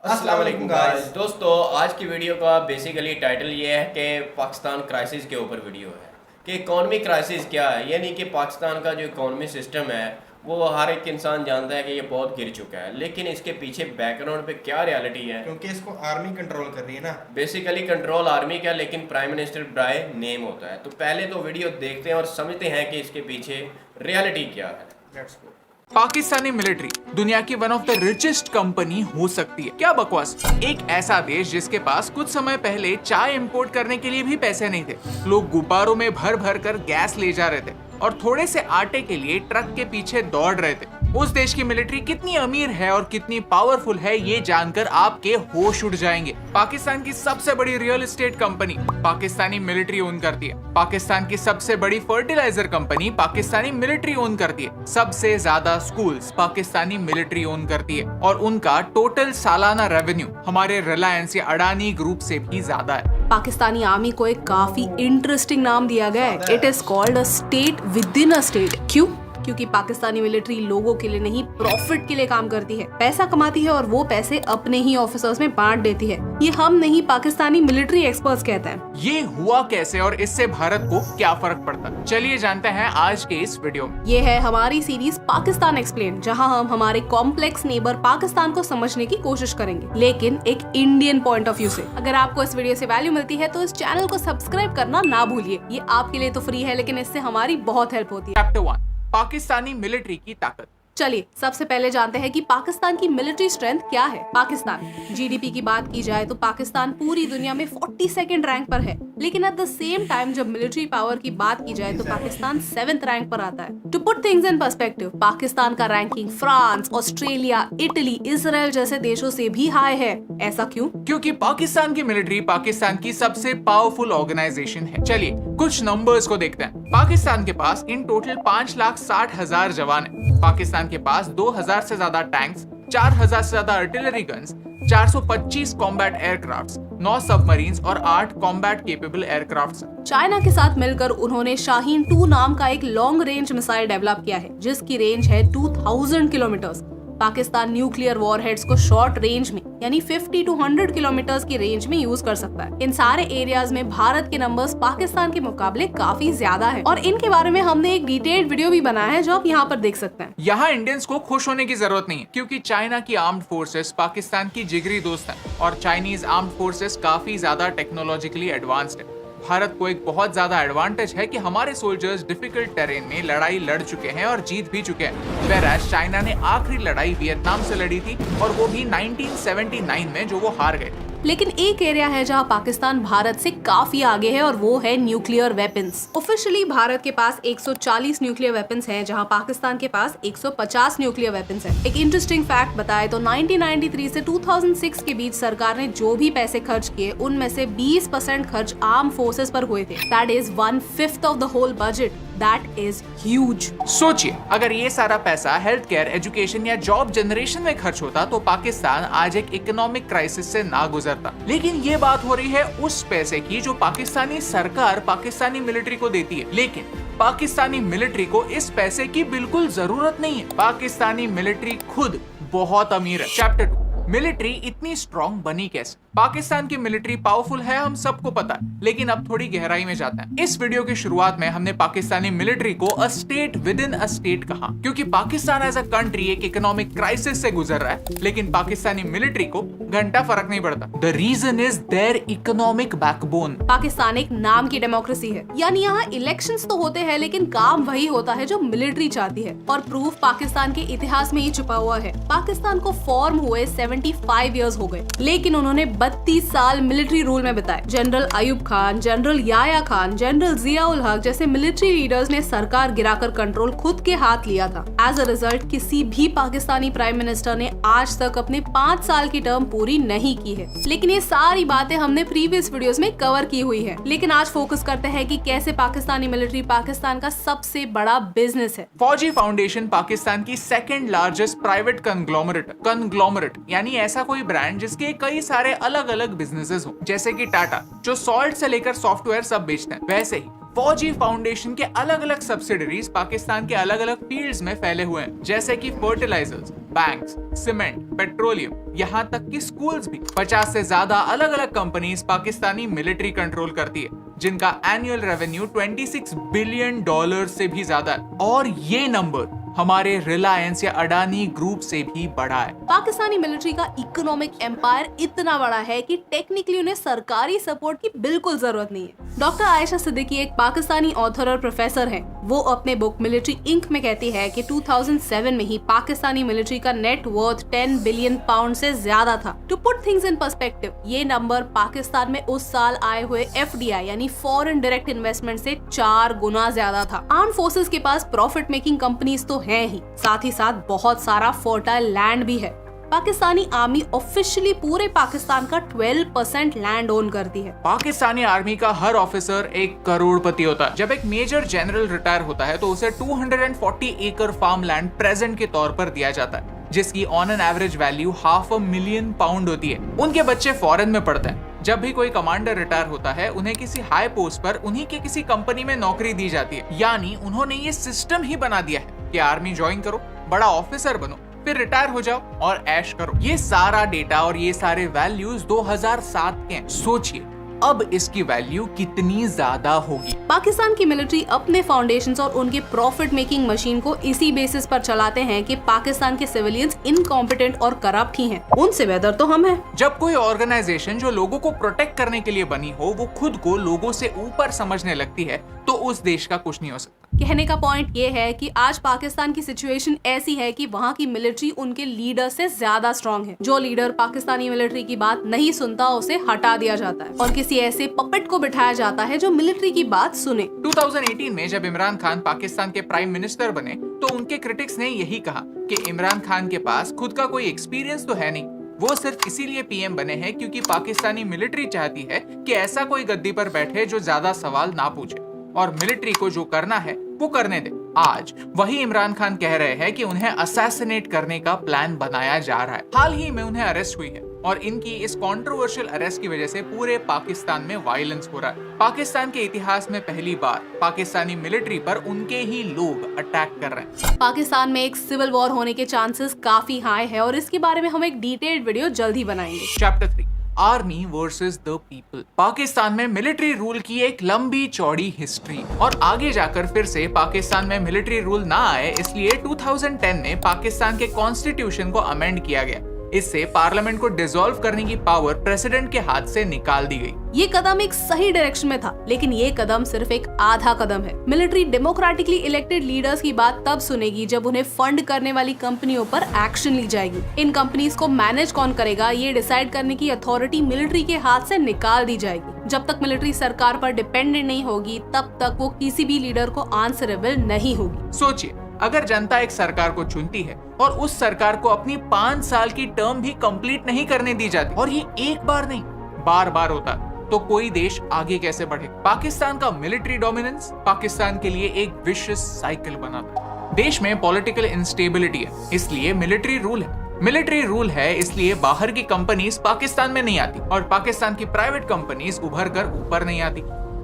अस्सलाम वालेकुम गाइस। दोस्तों, आज की वीडियो का बेसिकली टाइटल ये है कि पाकिस्तान क्राइसिस के ऊपर वीडियो है कि इकॉनमी क्राइसिस क्या है। यानी कि पाकिस्तान का जो इकॉनमी सिस्टम है वो हर एक इंसान जानता है कि ये बहुत गिर चुका है, लेकिन इसके पीछे बैकग्राउंड पे क्या रियलिटी है, क्योंकि इसको आर्मी कंट्रोल कर रही है ना। बेसिकली कंट्रोल आर्मी का, लेकिन प्राइम मिनिस्टर बाय नेम होता है। तो पहले तो वीडियो देखते हैं और समझते हैं कि इसके पीछे रियलिटी क्या है। Let's go. पाकिस्तानी मिलिट्री दुनिया की one of the richest company हो सकती है। क्या बकवास। एक ऐसा देश जिसके पास कुछ समय पहले चाय इंपोर्ट करने के लिए भी पैसे नहीं थे, लोग गुब्बारों में भर भर कर गैस ले जा रहे थे और थोड़े से आटे के लिए ट्रक के पीछे दौड़ रहे थे। उस देश की मिलिट्री कितनी अमीर है और कितनी पावरफुल है ये जानकर आपके होश उड़ जाएंगे। पाकिस्तान की सबसे बड़ी real estate company Pakistani military own करती है। पाकिस्तान की सबसे बड़ी fertilizer company Pakistani military own करती है। सबसे ज्यादा स्कूल्स पाकिस्तानी मिलिट्री ओन करती है और उनका टोटल सालाना रेवेन्यू हमारे रिलायंस या अडानी ग्रुप से भी ज्यादा है। पाकिस्तानी आर्मी को एक काफी इंटरेस्टिंग नाम दिया गया है। It is called a state with in a state. क्यों? क्योंकि पाकिस्तानी मिलिट्री लोगों के लिए नहीं, प्रॉफिट के लिए काम करती है, पैसा कमाती है और वो पैसे अपने ही ऑफिसर्स में बांट देती है। ये हम नहीं, पाकिस्तानी मिलिट्री एक्सपर्ट्स कहते हैं। ये हुआ कैसे और इससे भारत को क्या फर्क पड़ता है, चलिए जानते हैं आज के इस वीडियो में। ये है हमारी सीरीज पाकिस्तान एक्सप्लेन, जहां हम हमारे कॉम्प्लेक्स नेबर पाकिस्तान को समझने की कोशिश करेंगे, लेकिन एक इंडियन पॉइंट ऑफ व्यू से। अगर आपको इस वीडियो से वैल्यू मिलती है तो इस चैनल को सब्सक्राइब करना ना भूलिए। ये आपके लिए तो फ्री है, लेकिन इससे हमारी बहुत हेल्प होती है। चैप्टर 1, पाकिस्तानी मिलिट्री की ताकत। चलिए सबसे पहले जानते हैं कि पाकिस्तान की मिलिट्री स्ट्रेंथ क्या है। पाकिस्तान जीडीपी की बात की जाए तो पाकिस्तान पूरी दुनिया में 42nd रैंक पर है, लेकिन एट द सेम टाइम जब मिलिट्री पावर की बात की जाए तो पाकिस्तान 7th रैंक पर आता है। To put things in perspective, Pakistan का ranking France, Australia, Italy, Israel जैसे देशों से भी हाई है। ऐसा क्यों? क्योंकि पाकिस्तान की मिलिट्री पाकिस्तान की सबसे पावरफुल ऑर्गेनाइजेशन है। चलिए कुछ नंबर्स को देखते हैं। पाकिस्तान के पास इन टोटल 5,60,000 जवान है। पाकिस्तान के पास 2,000 से ज्यादा टैंक्स, 4,000 से ज्यादा artillery guns, 425 combat aircrafts, 9 submarines और 8 कॉम्बैट केपेबल एयरक्राफ्ट्स। चाइना के साथ मिलकर उन्होंने शाहीन 2 नाम का एक लॉन्ग रेंज मिसाइल डेवलप किया है, जिसकी रेंज है 2000 किलोमीटर्स। पाकिस्तान न्यूक्लियर वॉरहेड्स को शॉर्ट रेंज में यानी 50 to 100 किलोमीटर्स की रेंज में यूज कर सकता है। इन सारे एरियाज में भारत के नंबर्स पाकिस्तान के मुकाबले काफी ज्यादा है और इनके बारे में हमने एक डिटेल्ड वीडियो भी बनाया है जो आप यहाँ पर देख सकते हैं। यहाँ इंडियंस को खुश होने की जरूरत नहीं है, क्योंकि चाइना की आर्म्ड फोर्सेस पाकिस्तान की जिगरी दोस्त है और चाइनीज आर्म्ड फोर्सेस काफी ज्यादा टेक्नोलॉजिकली एडवांस्ड है। भारत को एक बहुत ज्यादा एडवांटेज है कि हमारे सोल्जर्स डिफिकल्ट टेरेन में लड़ाई लड़ चुके हैं और जीत भी चुके हैं। वेराज चाइना ने आखिरी लड़ाई वियतनाम से लड़ी थी और वो भी 1979 में, जो वो हार गए। लेकिन एक एरिया है जहां पाकिस्तान भारत से काफी आगे है और वो है न्यूक्लियर वेपन्स। ऑफिशियली भारत के पास 140 न्यूक्लियर वेपन्स हैं, जहां पाकिस्तान के पास 150 न्यूक्लियर वेपन्स हैं। एक इंटरेस्टिंग फैक्ट बताए तो 1993 से 2006 के बीच सरकार ने जो भी पैसे खर्च किए उनमें से 20% खर्च आर्म फोर्सेस पर हुए थे। That is 1/5 of the whole budget. That is huge. सोचिए, अगर ये सारा पैसा हेल्थ केयर, एजुकेशन या जॉब जनरेशन में खर्च होता तो पाकिस्तान आज एक इकोनॉमिक क्राइसिस से ना गुजरता। लेकिन ये बात हो रही है उस पैसे की जो पाकिस्तानी सरकार पाकिस्तानी मिलिट्री को देती है, लेकिन पाकिस्तानी मिलिट्री को इस पैसे की बिल्कुल जरूरत नहीं है। पाकिस्तानी मिलिट्री खुद बहुत अमीर है। चैप्टर 2, मिलिट्री इतनी स्ट्रॉन्ग बनी कैसे? पाकिस्तान की मिलिट्री पावरफुल है, हम सबको पता है, लेकिन अब थोड़ी गहराई में जाते हैं। इस वीडियो की शुरुआत में हमने पाकिस्तानी मिलिट्री को a state with in a state कहा, क्योंकि पाकिस्तान एज अ कंट्री एक इकोनॉमिक क्राइसिस से गुजर रहा है, लेकिन पाकिस्तानी मिलिट्री को घंटा फर्क नहीं पड़ता। The reason is their economic backbone. Pakistan एक नाम की डेमोक्रेसी है, यानी यहाँ इलेक्शंस तो होते हैं लेकिन काम वही होता है जो मिलिट्री चाहती है, और प्रूफ पाकिस्तान के इतिहास में ही छुपा हुआ है। पाकिस्तान को फॉर्म हुए 75 इयर्स हो गए, लेकिन उन्होंने 32 साल मिलिट्री रूल में बिताए। General Ayub Khan, general Yahya Khan, general Ziaul Haq जैसे मिलिट्री लीडर्स ने सरकार गिराकर कंट्रोल खुद के हाथ लिया था। एज अ रिजल्ट किसी भी पाकिस्तानी प्राइम मिनिस्टर ने आज तक अपने 5 साल की टर्म पूरी नहीं की है। लेकिन ये सारी बातें हमने प्रीवियस वीडियोस में कवर की हुई है। लेकिन आज फोकस करते हैं कि कैसे पाकिस्तानी मिलिट्री पाकिस्तान का सबसे बड़ा बिजनेस है। फौजी फाउंडेशन पाकिस्तान की सेकंड लार्जेस्ट प्राइवेट कंग्लोमरेट यानी ऐसा कोई ब्रांड जिसके कई सारे अलग अलग बिजनेसेस हो, जैसे कि टाटा जो सॉल्ट से लेकर सॉफ्टवेयर सब बेचते हैं, वैसे ही फौजी फाउंडेशन के अलग अलग सब्सिडरीज पाकिस्तान के अलग अलग फील्ड्स में फैले हुए हैं, जैसे कि फर्टिलाइजर्स, बैंक्स, सीमेंट, पेट्रोलियम, यहाँ तक कि स्कूल्स भी। 50 से ज्यादा अलग अलग कंपनीज पाकिस्तानी मिलिट्री कंट्रोल करती है, जिनका एनुअल रेवेन्यू $26 बिलियन से भी ज्यादा है। और ये नंबर हमारे रिलायंस या अडानी ग्रुप से भी बड़ा है। पाकिस्तानी मिलिट्री का इकोनॉमिक एम्पायर इतना बड़ा है कि टेक्निकली उन्हें सरकारी सपोर्ट की बिल्कुल जरूरत नहीं है। डॉक्टर आयशा सिद्दीकी एक पाकिस्तानी ऑथर और प्रोफेसर हैं। वो अपने बुक मिलिट्री इंक में कहती है कि 2007 में ही पाकिस्तानी मिलिट्री का नेट वर्थ 10 बिलियन पाउंड से ज्यादा था। To put things in perspective, ये नंबर पाकिस्तान में उस साल आए हुए FDI यानी फॉरेन डायरेक्ट इन्वेस्टमेंट से 4 गुना ज्यादा था। आर्म फोर्सेस के पास प्रॉफिट मेकिंग कंपनीज तो है ही, साथ ही साथ बहुत सारा फर्टाइल लैंड भी है। पाकिस्तानी आर्मी ऑफिशियली पूरे पाकिस्तान का 12% लैंड ओन करती है। पाकिस्तानी आर्मी का हर ऑफिसर एक करोड़पति होता है। जब एक मेजर जनरल रिटायर होता है तो उसे 240 एकड़ फार्म लैंड प्रेजेंट के तौर पर दिया जाता है, जिसकी on an average value $500,000 pound होती है। उनके बच्चे फॉरेन में पढ़ते हैं। जब भी कोई कमांडर रिटायर होता है, उन्हें किसी हाई पोस्ट पर उन्हीं के किसी कंपनी में नौकरी दी जाती है। यानी उन्होंने ये सिस्टम ही बना दिया है कि आर्मी ज्वाइन करो, बड़ा ऑफिसर बनो, फिर रिटायर हो जाओ और ऐश करो। ये सारा डेटा और ये सारे वैल्यूज 2007 के हैं। सोचिए अब इसकी वैल्यू कितनी ज्यादा होगी। पाकिस्तान की मिलिट्री अपने फाउंडेशंस और उनके प्रॉफिट मेकिंग मशीन को इसी बेसिस पर चलाते हैं कि पाकिस्तान के सिविलियंस इनकॉम्पिटेंट और करप्ट ही हैं। उनसे बेहतर तो हम हैं। जब कोई ऑर्गेनाइजेशन जो लोगों को प्रोटेक्ट करने के लिए बनी हो, वो खुद को लोगों से ऊपर समझने लगती है, तो उस देश का कुछ नहीं हो सकता। कहने का पॉइंट ये है कि आज पाकिस्तान की सिचुएशन ऐसी है कि वहाँ की मिलिट्री उनके लीडर से ज्यादा स्ट्रॉन्ग है। जो लीडर पाकिस्तानी मिलिट्री की बात नहीं सुनता, उसे हटा दिया जाता है और किसी ऐसे पपेट को बिठाया जाता है जो मिलिट्री की बात सुने। 2018 में जब इमरान खान पाकिस्तान के प्राइम मिनिस्टर बने, तो उनके क्रिटिक्स ने यही कहा कि इमरान खान के पास खुद का कोई एक्सपीरियंस तो है नहीं, वो सिर्फ इसीलिए पीएम बने हैं क्योंकि पाकिस्तानी मिलिट्री चाहती है कि ऐसा कोई गद्दी पर बैठे जो ज्यादा सवाल ना पूछे और मिलिट्री को जो करना है वो करने दे। आज वही इमरान खान कह रहे हैं कि उन्हें असैसिनेट करने का प्लान बनाया जा रहा है। हाल ही में उन्हें अरेस्ट हुई है और इनकी इस कंट्रोवर्शियल अरेस्ट की वजह से पूरे पाकिस्तान में वायलेंस हो रहा है। पाकिस्तान के इतिहास में पहली बार पाकिस्तानी मिलिट्री पर उनके ही लोग अटैक कर रहे हैं। पाकिस्तान में एक सिविल वॉर होने के चांसेस काफी हाई है और इसके बारे में हम एक डिटेल्ड वीडियो जल्द ही बनाएंगे। Chapter 3 army versus the people. Pakistan में मिलिट्री रूल की एक लंबी चौड़ी हिस्ट्री और आगे जाकर फिर से पाकिस्तान में मिलिट्री रूल ना आए, इसलिए 2010 में पाकिस्तान के कॉन्स्टिट्यूशन को अमेंड किया गया। इससे पार्लियामेंट को डिसॉल्व करने की पावर प्रेसिडेंट के हाथ से निकाल दी गई। ये कदम एक सही डायरेक्शन में था, लेकिन ये कदम सिर्फ एक आधा कदम है। मिलिट्री डेमोक्रेटिकली इलेक्टेड लीडर्स की बात तब सुनेगी जब उन्हें फंड करने वाली कंपनियों पर एक्शन ली जाएगी। इन कंपनीज को मैनेज कौन करेगा, ये डिसाइड करने की अथॉरिटी मिलिट्री के हाथ से निकाल दी जाएगी। जब तक मिलिट्री सरकार पर डिपेंडेंट नहीं होगी, तब तक वो किसी भी लीडर को आंसरेबल नहीं होगी। सोचिए, अगर जनता एक सरकार को चुनती है और उस सरकार को अपनी 5 साल की टर्म भी कंप्लीट नहीं करने दी जाती, और ये एक बार नहीं बार बार होता, तो कोई देश आगे कैसे बढ़े? पाकिस्तान का मिलिट्री डोमिनेंस पाकिस्तान के लिए एक विशियस साइकिल बनाता। देश में पॉलिटिकल इंस्टेबिलिटी है, इसलिए मिलिट्री रूल है। मिलिट्री रूल है, इसलिए बाहर की कंपनीज पाकिस्तान में नहीं आती और पाकिस्तान की प्राइवेट कंपनीज उभर कर ऊपर नहीं आती।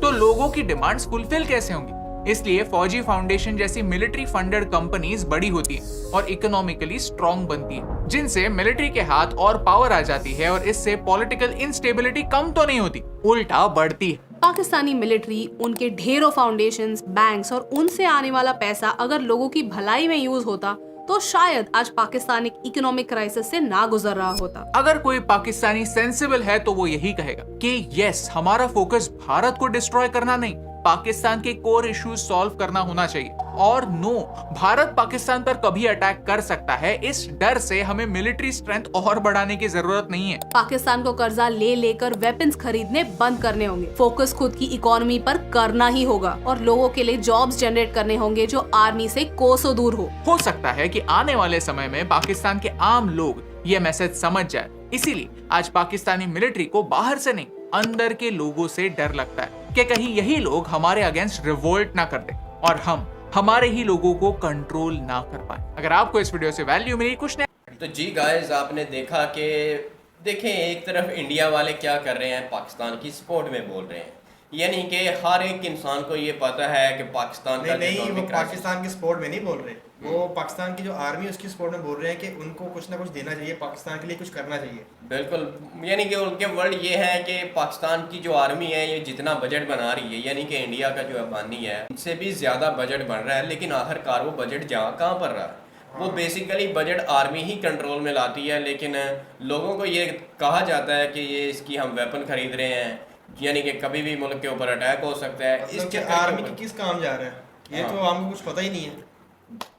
तो लोगों की डिमांड्स फुलफिल कैसे होंगी? इसलिए फौजी फाउंडेशन जैसी मिलिट्री फंडेड कंपनीज बड़ी होती है और इकोनॉमिकली स्ट्रॉन्ग बनती है, जिनसे मिलिट्री के हाथ और पावर आ जाती है और इससे पॉलिटिकल इंस्टेबिलिटी कम तो नहीं होती, उल्टा बढ़ती है। पाकिस्तानी मिलिट्री, उनके ढेरों फाउंडेशंस, बैंक्स और उनसे आने वाला पैसा अगर लोगों की भलाई में यूज होता, तो शायद आज पाकिस्तान एक इकोनॉमिक क्राइसिस से ना गुजर रहा होता। अगर कोई पाकिस्तानी सेंसिबल है तो वो यही कहेगा कि यस, हमारा फोकस भारत को डिस्ट्रॉय करना नहीं, पाकिस्तान के कोर इश्यूज सॉल्व करना होना चाहिए। और नो, भारत पाकिस्तान पर कभी अटैक कर सकता है, इस डर से हमें मिलिट्री स्ट्रेंथ और बढ़ाने की जरूरत नहीं है। पाकिस्तान को कर्जा ले लेकर वेपन्स खरीदने बंद करने होंगे, फोकस खुद की इकोनॉमी पर करना ही होगा और लोगों के लिए जॉब्स जनरेट करने होंगे जो आर्मी से कोसों दूर हो सकता है कि आने वाले समय में पाकिस्तान के आम लोग ये मैसेज समझ जाए, इसीलिए आज पाकिस्तानी मिलिट्री को बाहर से नहीं, अंदर के लोगों से डर लगता है कि कहीं यही लोग हमारे अगेंस्ट रिवोल्ट ना कर दे और हम हमारे ही लोगों को कंट्रोल ना कर पाए। अगर आपको इस वीडियो से वैल्यू मिली, कुछ नहीं तो जी गाइस, आपने देखा कि देखें एक तरफ इंडिया वाले क्या कर रहे हैं, पाकिस्तान की सपोर्ट में बोल रहे हैं, यानी कि हर एक इंसान को ये पता है कि पाकिस्तान का नहीं जो वो economic crisis- पाकिस्तान की सपोर्ट में नहीं बोल रहे, वो पाकिस्तान की जो आर्मी उसकी सपोर्ट में बोल रहे हैं कि उनको कुछ ना कुछ देना चाहिए, पाकिस्तान के लिए कुछ करना चाहिए। बिल्कुल, यानी कि उनके वर्ड ये है कि पाकिस्तान की जो आर्मी है ये जितना बजट बना रही है, यानी कि इंडिया का जो अबानी है उससे भी ज़्यादा बजट बन रहा है, लेकिन आखिरकार वो बजट कहाँ पर रहा है? वो बेसिकली बजट आर्मी ही कंट्रोल में लाती है, लेकिन लोगों को ये कहा जाता है कि ये इसकी हम वेपन खरीद रहे हैं, यानी कि कभी भी मुल्क के ऊपर अटैक हो सकता है। मतलब इस कि चक्कर आर्मी के की ऊपर किस काम जा रहा है ये हाँ। तो आवाम को कुछ पता ही नहीं है।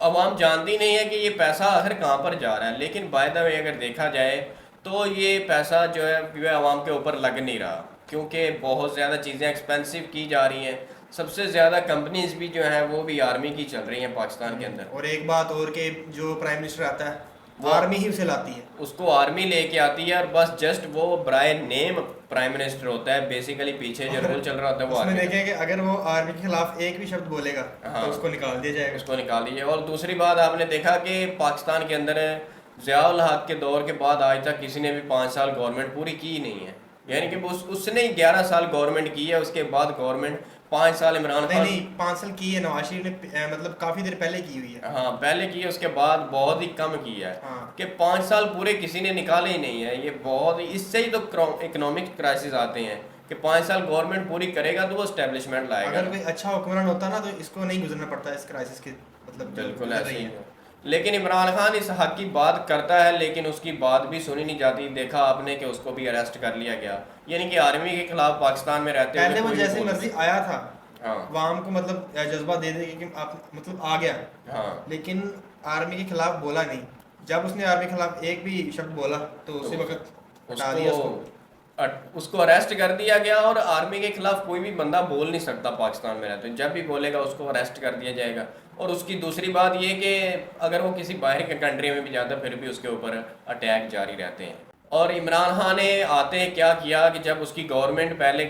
अवाम जानती नहीं है कि ये पैसा आखिर कहाँ पर जा रहा है, लेकिन बाय द वे अगर देखा जाए तो ये पैसा जो है वह आवाम के ऊपर लग नहीं रहा, क्योंकि बहुत ज़्यादा चीज़ें एक्सपेंसिव की जा रही हैं। सबसे ज़्यादा कंपनीज भी जो हैं वो भी आर्मी की चल रही हैं पाकिस्तान के अंदर। और एक बात और के जो प्राइम मिनिस्टर आता है वो वो- आर्मी ही उसे लाती है। उसको आर्मी लेके आती है और बस जस्ट वो ब्राय नेम प्राइम मिनिस्टर होता है, बेसिकली पीछे जो रूल चल रहा होता है वो उसमें आर्मी का। देखें कि अगर वो आर्मी के खिलाफ एक भी शब्द बोलेगा हाँ। तो उसको निकाल दिया जाएगा। उसको निकाल दीजिए। और दूसरी बात आपने देखा कि पाकिस्तान के अंदर ज़ियाउल हक के दौर के बाद आज तक किसी ने भी 5 साल गवर्नमेंट पूरी की नहीं है, यानी कि उसने 11 साल गवर्नमेंट की है, उसके बाद गवर्नमेंट 5 साल इमरान नहीं खान नहीं 5 साल की है, नवाज शरीफ ने मतलब काफी देर पहले की हुई है। हाँ पहले की है, उसके बाद बहुत ही कम की है हाँ। कि 5 साल पूरे किसी ने निकाले ही नहीं है। ये बहुत इससे ही तो इकोनॉमिक क्राइसिस आते हैं कि 5 साल गवर्नमेंट पूरी करेगा तो वो स्टैब्लिशमेंट लाएगा। अगर कोई अच्छा हुक्मरान होता ना तो इसको नहीं गुजरना पड़ता इस क्राइसिस के, मतलब जो बिल्कुल गुजर ऐसे रही ही है। है। लेकिन इमरान खान इस हक की बात करता है, लेकिन उसकी बात भी सुनी नहीं जाती। देखा आपने कि उसको भी अरेस्ट कर लिया गया, यानी कि आर्मी के खिलाफ पाकिस्तान में रहते हुए पहले वो कोई भी जैसे बोल- मर्जी आया था हाँ वाम को मतलब जज्बा दे दे कि आप मतलब आ गया, हाँ लेकिन आर्मी के खिलाफ बोला नहीं। जब उसने आर्मी के खिलाफ एक भी शब्द बोला तो उसी वक्त हटा दिया उसको। उसको अरेस्ट कर दिया गया। और आर्मी के खिलाफ कोई भी बंदा बोल नहीं सकता पाकिस्तान में रहते, जब भी बोलेगा उसको अरेस्ट कर दिया जाएगा। और उसकी दूसरी बात ये कि अगर वो किसी बाहर के कंट्री में भी जाता है फिर भी उसके ऊपर अटैक जारी रहते हैं। और इमरान खान ने आते क्या किया कि जब उसकी गवर्नमेंट पहले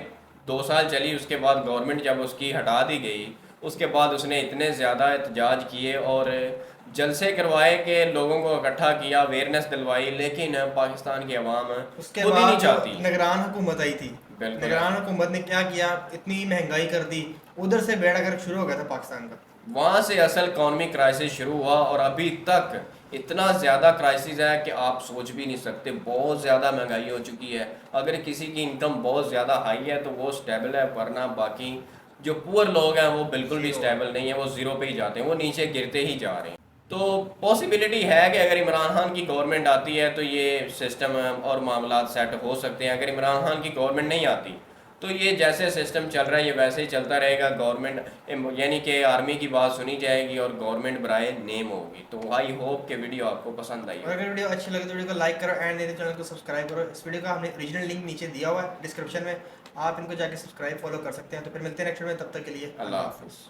2 साल चली, उसके बाद गवर्नमेंट जब उसकी हटा दी गई, उसके बाद उसने इतने ज़्यादा एहतजाज किए और जलसे करवाए कि लोगों को इकट्ठा किया, अवेयरनेस दिलवाई, लेकिन पाकिस्तान की आवाम उसके खुद ही नहीं बाद चाहती। निगरान हुकूमत आई थी। बिल्कुल। निगरान हुकूमत ने क्या किया, इतनी महंगाई कर दी, उधर से बेड़ा गर्क शुरू हो गया था पाकिस्तान का। वहाँ से असल इकॉनमी क्राइसिस शुरू हुआ और अभी तक इतना ज़्यादा क्राइसिस है कि आप सोच भी नहीं सकते। बहुत ज़्यादा महंगाई हो चुकी है। अगर किसी की इनकम बहुत ज़्यादा हाई है तो वो स्टेबल है, वरना बाकी जो पुअर लोग हैं वो बिल्कुल भी स्टेबल नहीं है, वो ज़ीरो पे ही जाते हैं, वो नीचे गिरते ही जा रहे हैं। तो पॉसिबिलिटी है कि अगर इमरान खान की गवर्नमेंट आती है तो ये सिस्टम और मामला सेट हो सकते हैं। अगर इमरान खान की गवर्नमेंट नहीं आती तो ये जैसे सिस्टम चल रहा है ये वैसे ही चलता रहेगा। गवर्नमेंट यानी कि आर्मी की बात सुनी जाएगी और गवर्नमेंट बराए नेम होगी। तो आई होप कि वीडियो आपको पसंद आई। और अगर वीडियो अच्छी लगे तो वीडियो को लाइक करो एंड मेरे चैनल को सब्सक्राइब करो। इस वीडियो का हमने ओरिजिनल लिंक नीचे दिया हुआ है डिस्क्रिप्शन में, आप इनको जाके सब्सक्राइब फॉलो कर सकते हैं। तो फिर मिलते हैं नेक्स्ट वीडियो में, तब तक के लिए अल्लाह हाफिज़।